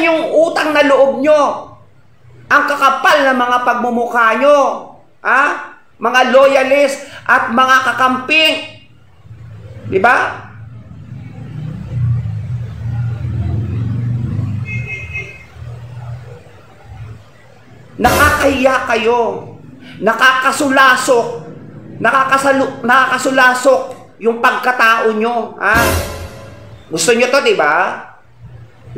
Asan yung utang na loob nyo? Ang kakapal na mga pagmumukha nyo. Ha? Mga loyalist at mga kakamping. Diba? Nakakahiya kayo. Nakakasulasok. Nakakasulasok yung pagkatao nyo. Ha? Gusto nyo to, diba?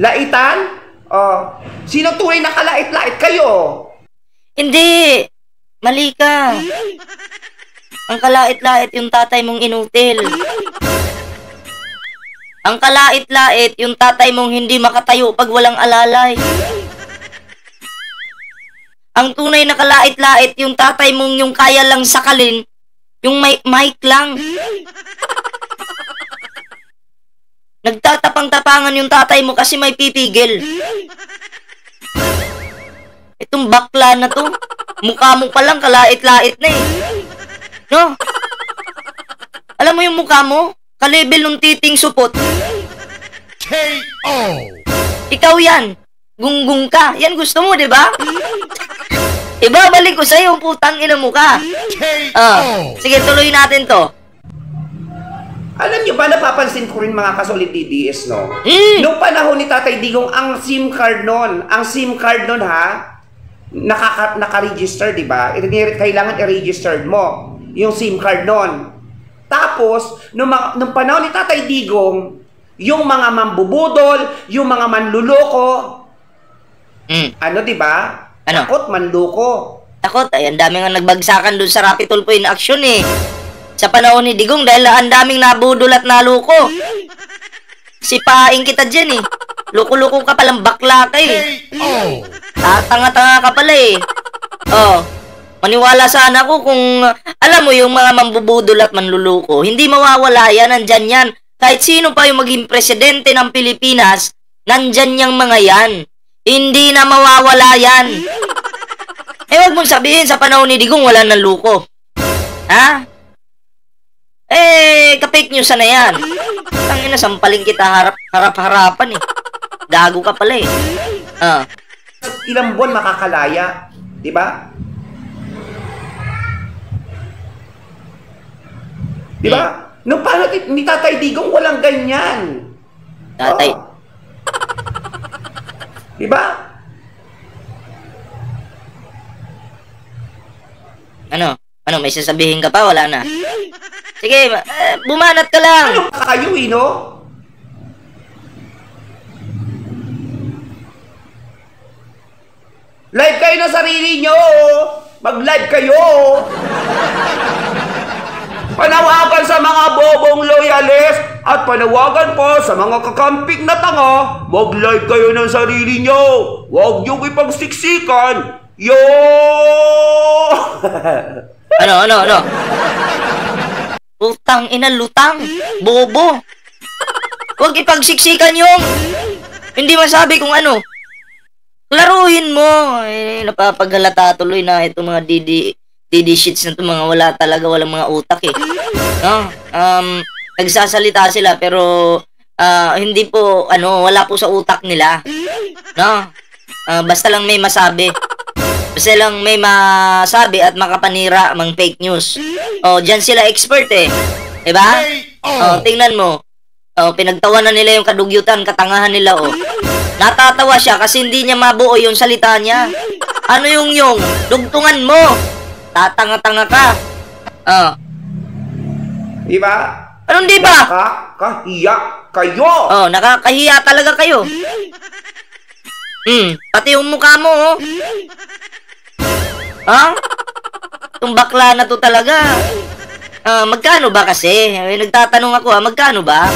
Laitan? Oh. Sino tunay na kalait-lait kayo? Hindi. Mali ka. Ang kalait-lait yung tatay mong inutil. Ang kalait-lait yung tatay mong hindi makatayo pag walang alalay. Ang tunay na kalait-lait yung tatay mong yung kaya lang sakalin, yung mic lang. Nagtatapang-tapangan yung tatay mo kasi may pipigil. Itong bakla na to, mukha mo pa lang kalait-lait na eh. No? Alam mo yung mukha mo? Kalibel ng titing supot. K.O. Ikaw yan. Gunggong ka. Yan gusto mo, di ba? Ibabalik ko sa'yo yung putang ina mo ka. Sige, tuloy natin to. Alam nyo ba, napapansin ko rin mga kasolid DDS, no? Noong panahon ni Tatay Digong, ang SIM card nun ha, naka-register, di ba? Kailangan i-register mo yung SIM card nun. Tapos, nung panahon ni Tatay Digong, yung mga mambubudol, yung mga manluloko, ano, di ba? Ano? Takot, manloko. Takot, ay, ang dami nga nagbagsakan dun sa Rapid Tulfo in action eh. Sa panahon ni Digong dahil ang daming nabudol at naluko. Sipain kita dyan eh. Luko-luko ka palang bakla ka eh. Tanga-tanga ka pala eh. Oh, maniwala sana ako kung alam mo yung mga mambubudol at manluluko. Hindi mawawala yan, nandyan yan. Kahit sino pa yung maging presidente ng Pilipinas, nandyan yung mga yan. Hindi na mawawala yan. Eh, wag mong sabihin sa panahon ni Digong wala nang luko. Ha? Eh, ka-fake news na yan. Tangina, sampaling kita harap-harapan eh. Gago ka pala eh. Ilang buwan makakalaya, di ba? Di ba? Nung paano ni Tatay Digong walang ganyan. Tatay. Di ba? Ano? Ano, may sasabihin ka pa? Wala na. Sige, bumanat ka lang. Ano kayo, no? Live kayo na sarili nyo. Mag-live kayo. Panawagan sa mga bobong loyalist at panawagan po sa mga kakamping na tanga. Mag-live kayo ng sarili nyo. Huwag nyo ipagsiksikan. Yo! Ano? Utang ina, lutang. Bobo. Huwag ipagsiksikan yung hindi masabi kung ano. Laruhin mo. Eh, napapaghalata tuloy na itong mga DD sheets na ito. Mga wala talaga, walang mga utak eh. No? Nagsasalita sila pero hindi po, wala po sa utak nila. No? Basta lang may masabi. Basta lang may masabi at makapanira mang fake news. Oh, dyan sila expert eh. Diba? Oh, tingnan mo. Oh, pinagtawanan nila yung kadugyutan, katangahan nila oh. Natatawa siya kasi hindi niya mabuo yung salita niya. Ano yung dugtungan mo? Tatanga-tanga ka. Oh. Diba? Anong diba? Nakakahiya kayo. Oh, nakakahiya talaga kayo. Pati yung mukha mo oh. Ha? Itong bakla na to talaga. Magkano ba kasi? Nagtatanong ako magkano ba?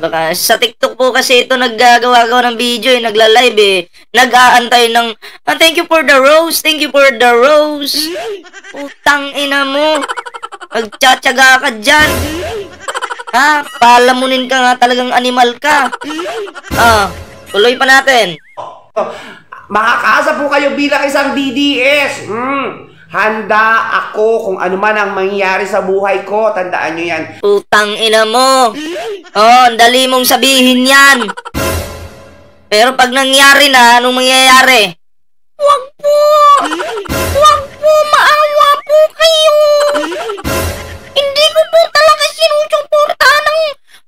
Baka sa TikTok po kasi ito naggagawa ng video nagla-live eh. Nag-aantay ng thank you for the rose, thank you for the rose. Utang ina mo. Nagtsatsaga ka dyan. Ha? Palamunin ka nga, talagang animal ka. Tuloy pa natin. Makakaasa po kayo bilang isang DDS. Handa ako kung ano man ang mangyayari sa buhay ko. Tandaan nyo yan. Utang ina mo. Ang dali mong sabihin yan. Pero pag nangyari na, anong mangyayari? Wag po! Wag po! Maawa po kayo! Hindi ko po talaga sinusuportahan ng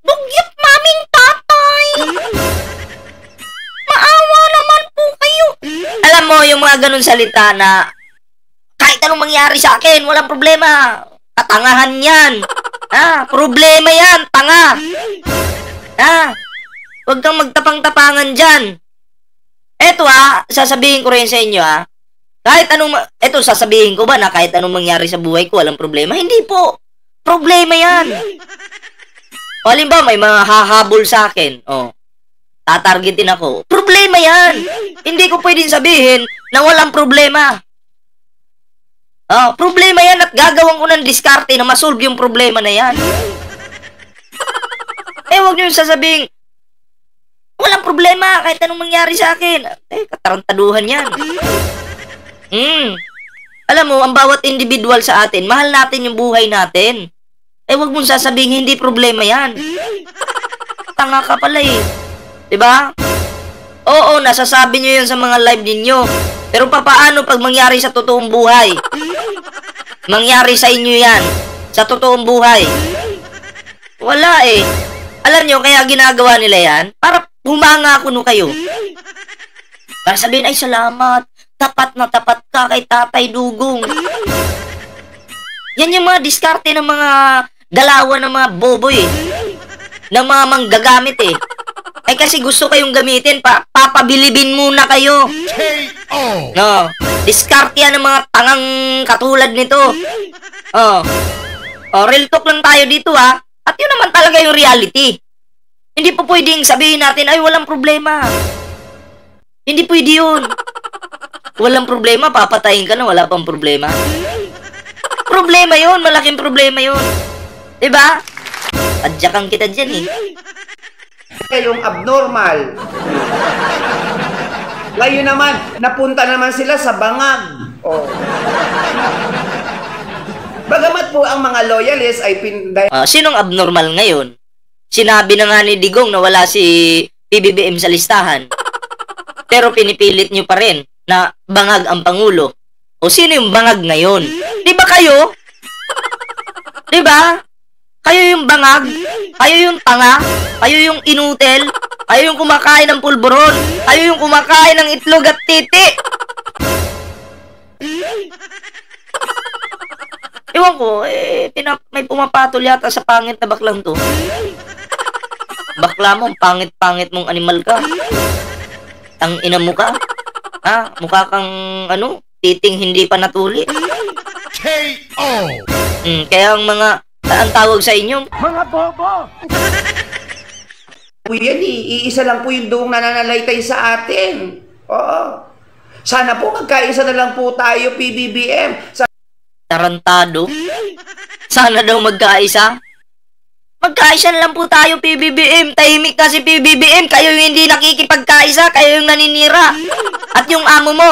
dugyot naming tatay! Maawa naman po kayo! Alam mo, yung mga ganun salita na kahit anong mangyari sa akin, walang problema. Katangahan yan. Problema yan, tanga. Huwag kang magtapang-tapangan dyan. Eto sasabihin ko rin sa inyo sasabihin ko ba na kahit anong mangyari sa buhay ko, walang problema? Hindi po. Problema yan. O halimbawa, may mga hahabol sa akin. Tatargetin ako. Problema yan. Hindi ko pwedeng sabihin na walang problema. Problema yan at gagawin ko ng diskarte na masolve yung problema na yan. Huwag nyo sasabihin, walang problema kahit anong mangyari sa akin. Katarantaduhan yan. Alam mo, ang bawat individual sa atin, mahal natin yung buhay natin. Huwag mong sasabihin, hindi problema yan. Tanga ka pala Diba? Oo, nasasabi nyo yan sa mga live ninyo. Pero papaano pag mangyari sa totoong buhay? Mangyari sa inyo yan. Sa totoong buhay. Wala Alam nyo, kaya ginagawa nila yan, para humanga kuno kayo. Para sabihin, ay salamat, tapat na tapat ka kay Tatay Dugong. Yan yung mga diskarte ng mga dalawa ng mga boboy ng mga manggagamit kasi gusto kayong gamitin, papabilibin muna kayo. Diskarte yan ng mga tangang katulad nito. Real talk lang tayo dito At yun naman talaga yung reality. Hindi po pwedeng sabihin natin, ay walang problema. Hindi pwede yun. Walang problema, papatayin ka na, wala pang problema. Problema yun, malaking problema yun. Diba? Adyakan kita dyan Yung abnormal. Ngayon naman, napunta naman sila sa bangag. Bagamat po ang mga loyalists ay sinong abnormal ngayon? Sinabi na nga ni Digong na wala si PBBM sa listahan. Pero pinipilit nyo pa rin na bangag ang Pangulo. Sino yung bangag ngayon? Di ba kayo? Di ba? Kayo yung bangag? Kayo yung tanga? Kayo yung inutel? Kayo yung kumakain ng pulburon? Kayo yung kumakain ng itlog at titi? Ewan ko, may pumapatol yata sa pangit na baklang to. Bakla mo, pangit-pangit mong animal ka. Ang ina mo ka. Mukha kang, titing hindi pa natuli. K.O. Kaya ang ang tawag sa inyo, Mga bobo! yan iisa lang po yung doong nananalaytay sa atin. Sana po magkaisa na lang po tayo, PBBM. tarantado. Sana daw magkaisa. Magkaisa na lang po tayo, PBBM. Tahimik na si PBBM. Kayo yung hindi nakikipagkaisa. Kayo yung naninira. At yung amo mo.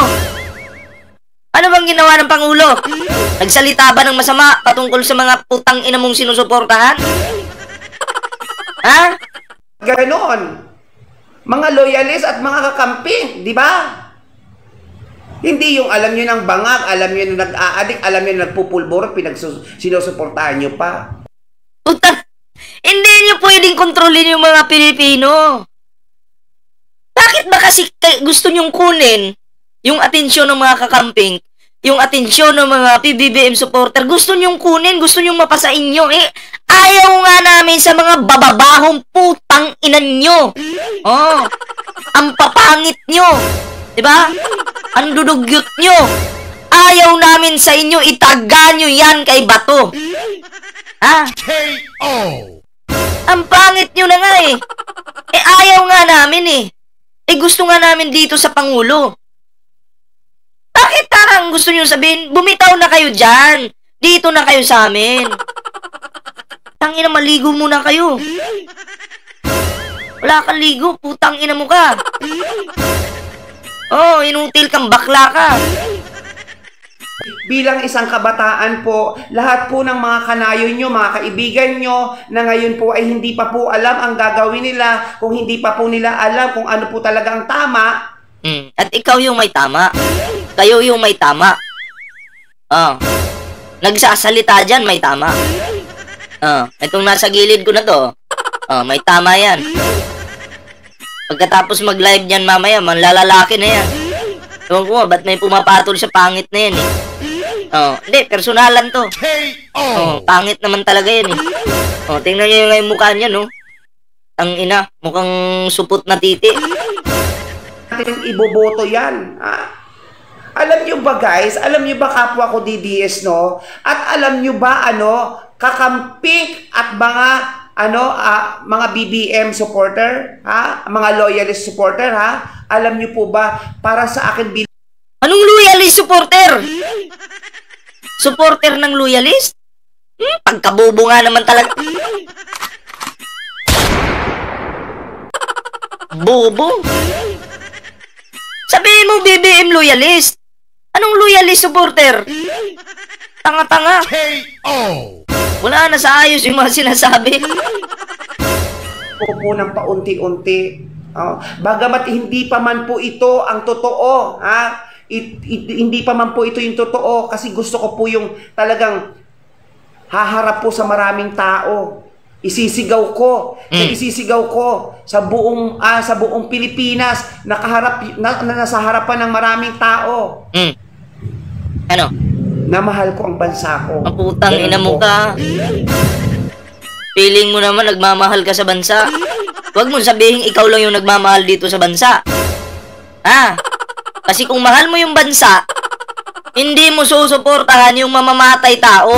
Ano bang ginawa ng Pangulo? Nagsalita ba ng masama patungkol sa mga putang ina mong sinusuportahan? Ganon. Mga loyalist at mga kakampi, di ba? Hindi yung alam nyo ng bangag, alam nyo nung nag-aadik, alam nyo nagpupulbor, sinusuportahan nyo pa. Putang, hindi nyo pwedeng kontrolin yung mga Pilipino. Bakit ba kasi gusto nyong kunin yung atensyon ng mga kakamping, yung atensyon ng mga PBBM supporter? Gusto nyong kunin, gusto nyong mapasa inyo. Ayaw nga namin sa mga bababahong putang inan nyo. Ang papangit nyo. Diba? Ang dudugyot nyo. Ayaw namin sa inyo, itaga nyo yan kay Bato. K.O. Ang pangit nyo na nga ayaw nga namin gusto nga namin dito sa Pangulo. Bakit tarang gusto nyo sabihin, bumitaw na kayo dyan. Dito na kayo sa amin. Tangina, maligo muna kayo. Wala kang ligo, putang ina mo ka. Inutil kang bakla ka. bilang isang kabataan po, lahat po ng mga kanayon nyo, mga kaibigan nyo, na ngayon po ay hindi pa po alam ang gagawin nila, kung hindi pa po nila alam kung ano po talaga ang tama. At ikaw yung may tama. Kayo yung may tama. Nagsasalita dyan, may tama. Itong nasa gilid ko na to, may tama yan. Pagkatapos mag-live yan mamaya, manlalalaki na yan. Ewan ko, ba't may pumapatol sa pangit na yan eh. Hindi, personalan to. Pangit naman talaga yan eh. Tingnan nyo yung mukha niya, no? Ang ina, mukhang supot na titi. Natin iboboto yan. Alam nyo ba guys, alam nyo ba kapwa ko DDS, no? At alam nyo ba kakamping at mga BBM supporter, mga loyalist supporter, alam nyo po ba, para sa akin Anong loyalist supporter? Supporter ng loyalist? Pagkabobo nga naman talaga. Bobo. Sabihin mo BBM loyalist. Anong loyalist supporter? Tanga-tanga. Wala na sa ayos yung mga sinasabi. po ng paunti-unti. Bagamat hindi pa man po ito ang totoo, hindi pa man po ito yung totoo, kasi gusto ko po yung talagang haharap po sa maraming tao. Isisigaw ko sa buong Pilipinas, nasa harapan ng maraming tao. Ano? Na mahal ko ang bansa ko. Ang putang ina mo ka. Feeling mo naman nagmamahal ka sa bansa. Huwag mong sabihin ikaw lang yung nagmamahal dito sa bansa. Kasi kung mahal mo yung bansa, hindi mo susuportahan yung mamamatay tao.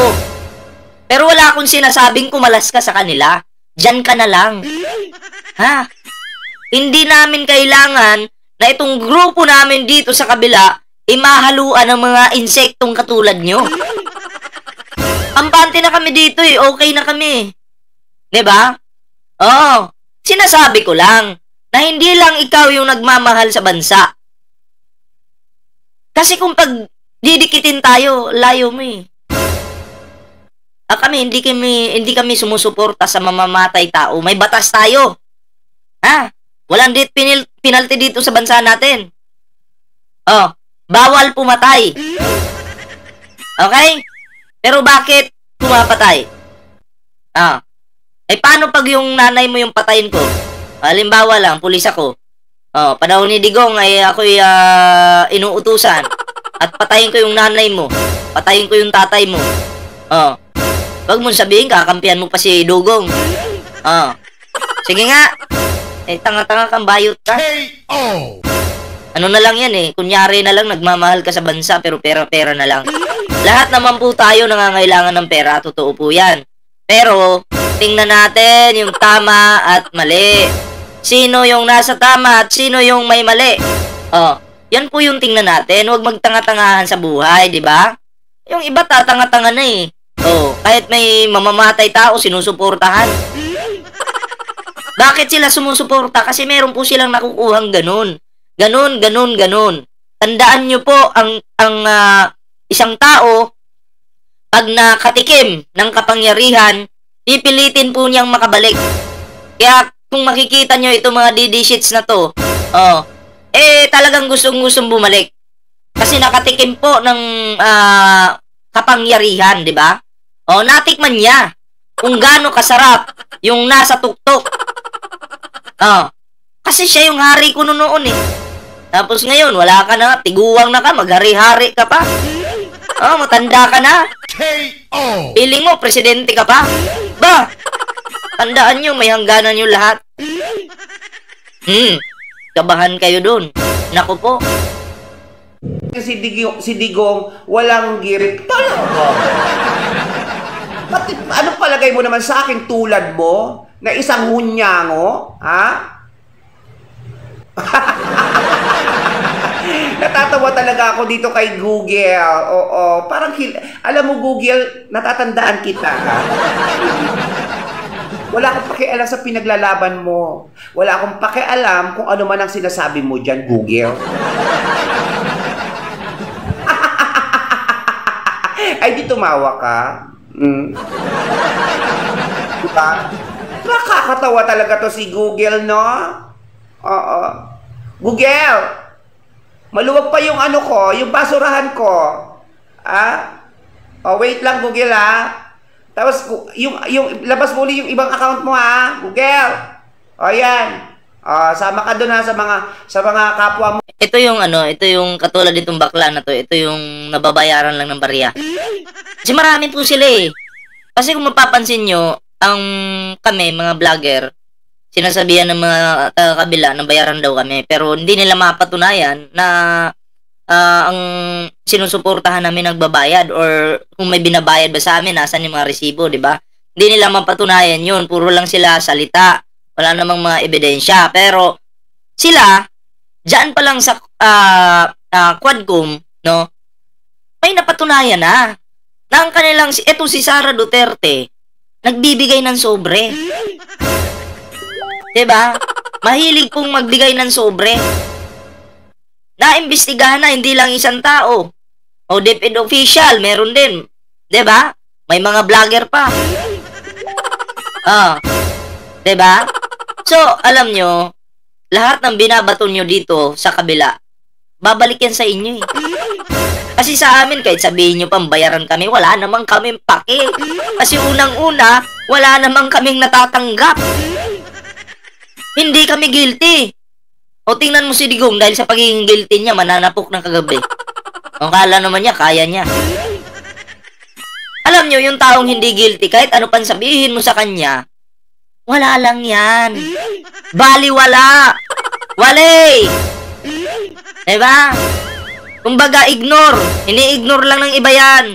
Pero wala akong sinasabing kumalas ka sa kanila. Diyan ka na lang. Hindi namin kailangan na itong grupo namin dito sa kabila imahaluan ng mga insektong katulad nyo. Ampante na kami dito eh. Okay na kami. Diba? Sinasabi ko lang na hindi lang ikaw yung nagmamahal sa bansa. Kasi kung pag didikitin tayo, layo mo eh. Kami, hindi kami sumusuporta sa mamamatay tao. May batas tayo. Walang penalty dito sa bansa natin. Bawal pumatay. Okay? Pero bakit pumapatay? Paano pag yung nanay mo yung patayin ko? Halimbawa lang, pulis ako. Panahon ni Digong ay ako'y inuutusan. At patayin ko yung nanay mo. Patayin ko yung tatay mo. Wag mong sabihin, kakampihan mo pa si Dugong. Sige nga. Tanga-tanga kang bayot ka. Ano na lang yan eh. Kunyari na lang nagmamahal ka sa bansa pero pera-pera na lang. Lahat naman po tayo nangangailangan ng pera. Totoo po yan. Pero tingnan natin yung tama at mali. Sino yung nasa tama at sino yung may mali. Yan po yung tingnan natin. Huwag magtanga-tangahan sa buhay, di ba? Yung iba tatanga-tanga na eh. Kahit may mamamatay tao, sinusuportahan. Bakit sila sumusuporta? Kasi meron po silang nakukuhang ganun. Ganon. Tandaan nyo po, ang isang tao, pag nakatikim ng kapangyarihan, pipilitin po niyang makabalik. Kaya kung makikita nyo itong mga DD sheets na to, talagang gustong bumalik. Kasi nakatikim po ng kapangyarihan, di ba? Natikman niya kung gaano kasarap yung nasa tuktok. Kasi siya yung hari ko noon eh. Tapos ngayon, wala ka na, tiguwang na ka, maghari-hari ka pa. Matanda ka na. Feeling mo, presidente ka pa. Ba, tandaan nyo, may hangganan nyo lahat. Kabahan kayo dun. Naku po. Si Digong, walang girit. Ano palagay mo naman sa akin tulad mo, na isang hunyango, Natatawa talaga ako dito kay Google. Parang alam mo Google, natatandaan kita. Wala akong pakialam sa pinaglalaban mo. Wala akong pakialam kung ano man ang sinasabi mo dyan, Google. Ay, di tumawa ka? Diba? Nakakatawa talaga to si Google, no? Oo. Google! Maluwag pa yung ano ko, yung basurahan ko. Oh, wait lang, Google, Tapos, yung labas mo ulit yung ibang account mo, Google. O, yan. Sama ka doon, sa mga kapwa mo. Ito yung katulad nitong bakla na to. Ito yung nababayaran lang ng barya. Kasi marami po sila eh. Kasi kung mapapansin nyo, kami, mga vlogger, sinasabihan ng mga kabila na bayaran daw kami. Pero hindi nila mapatunayan na ang sinusuportahan namin nagbabayad or kung may binabayad ba sa amin, nasan yung mga resibo, di ba? Hindi nila mapatunayan yun. Puro lang sila salita. Wala namang mga ebidensya. Pero sila, diyan pa lang sa Quadcom, no? May napatunayan na ang kanilang, eto si Sara Duterte, nagbibigay ng sobre. Diba? Mahilig pong magbigay ng sobre. Naimbestigahan na, hindi lang isang tao. O DepEd official, meron din. Diba? May mga vlogger pa. Diba? So, alam nyo, lahat ng binabato nyo dito sa kabila, babalik yan sa inyo eh. Kasi sa amin, kahit sabihin nyo pang bayaran kami, wala namang kaming pake. Kasi unang-una, wala namang kaming natatanggap. Hindi kami guilty. O tingnan mo si Digong, dahil sa pagiging guilty niya, mananapok ng kagabi. O kala naman niya, kaya niya. Alam nyo, yung taong hindi guilty, kahit ano pang sabihin mo sa kanya, wala lang yan. Baliwala. Wale. Diba? Kumbaga, ignore. Ini-ignore lang ng iba yan.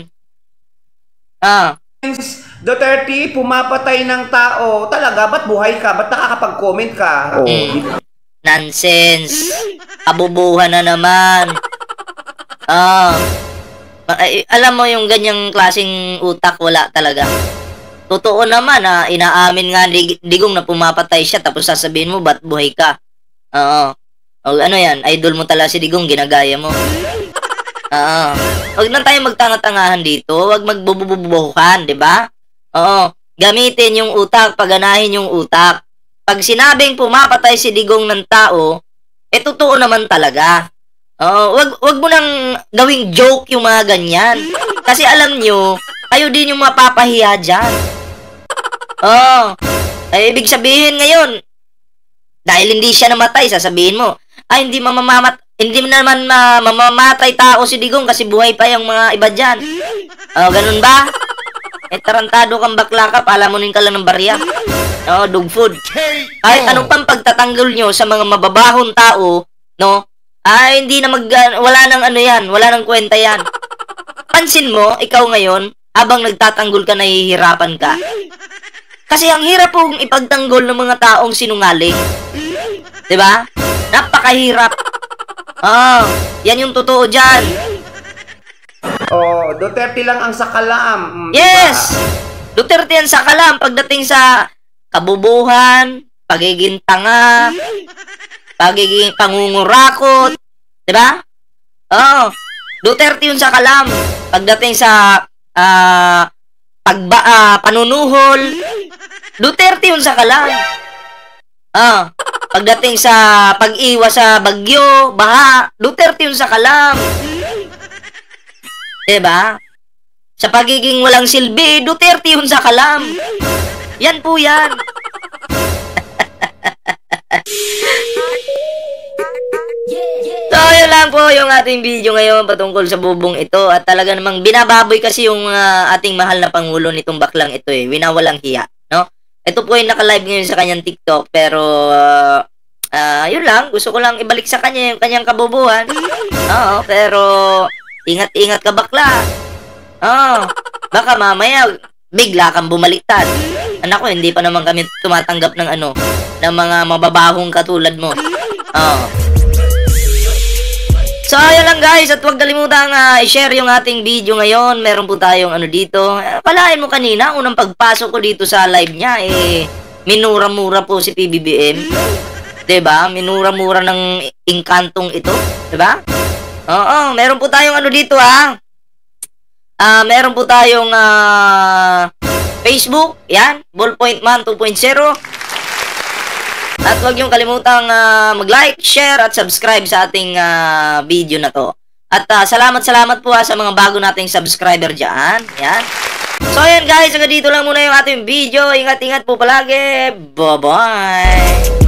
Duterte, pumapatay ng tao. Talaga, ba't buhay ka? Ba't nakakapag-comment ka? Nonsense. Kabubuhan na naman. Alam mo yung ganyang klaseng utak, wala talaga. Totoo naman inaamin nga ni Digong na pumapatay siya tapos sasabihin mo ba't buhay ka? Oo. O ano yan, idol mo talaga si Digong, ginagaya mo. Huwag na tayo magtanga-tangahan dito, huwag magbubububuhan, di ba? Oo. Gamitin yung utak, paganahin yung utak. Pag sinabing pumapatay si Digong ng tao, totoo naman talaga. Wag mo nang gawing joke yung mga ganyan. Kasi alam nyo, kayo din yung mapapahiya dyan. Ay, ibig sabihin ngayon, dahil hindi siya namatay, sasabihin mo, hindi naman mamamatay tao si Digong kasi buhay pa yung mga iba dyan. Ganun ba? Tarantado kang bakla ka, palamunin ka lang ng barya. Dog food. Kahit anong pang pagtatanggol nyo sa mga mababahong tao, no? Hindi na wala nang ano yan, wala nang kwenta yan. Pansin mo, ikaw ngayon, habang nagtatanggol ka, nahihirapan ka. Kasi ang hirap pong ipagtanggol ng mga taong sinungaling. Diba? Napakahirap. Yan yung totoo dyan. Duterte lang ang sakalam. Yes! Duterte ang sakalam pagdating sa kabubuhan, pagiging tanga, pagiging pangungurakot. Diba? Duterte yung sakalam pagdating sa panunuhol. Duterte yung sakalam. Pagdating sa pag-iwas sa bagyo, baha, Duterte yung sakalam. Diba? Sa pagiging walang silbi, Duterte yung sakalam. Yan po yan. So, yun lang po yung ating video ngayon patungkol sa bubong ito. At talaga namang binababoy kasi yung ating mahal na Pangulo nitong baklang ito eh. Winawalang hiya, no? Ito po yung naka-live ngayon sa kanyang TikTok. Pero, yun lang. Gusto ko lang ibalik sa kanya yung kanyang kabubuhan. Pero, ingat-ingat ka bakla. Baka mamaya, bigla kang bumaliktad. Anak ko, hindi pa naman kami tumatanggap ng ng mga mababahong katulad mo. So, ayun lang guys, at huwag kalimutang i-share yung ating video ngayon. Meron po tayong dito. Palain mo kanina, unang pagpasok ko dito sa live niya, minura-mura po si PBBM. Diba? Minura-mura ng inkantong ito. Diba? Meron po tayong dito Meron po tayong Facebook, yan, Ballpoint Man 2.0. At huwag niyong kalimutang mag-like, share, at subscribe sa ating video na to. At salamat po sa mga bago nating subscriber dyan. Yan. So ayan guys, hanggang dito lang muna yung ating video. Ingat-ingat po palagi. Bye-bye!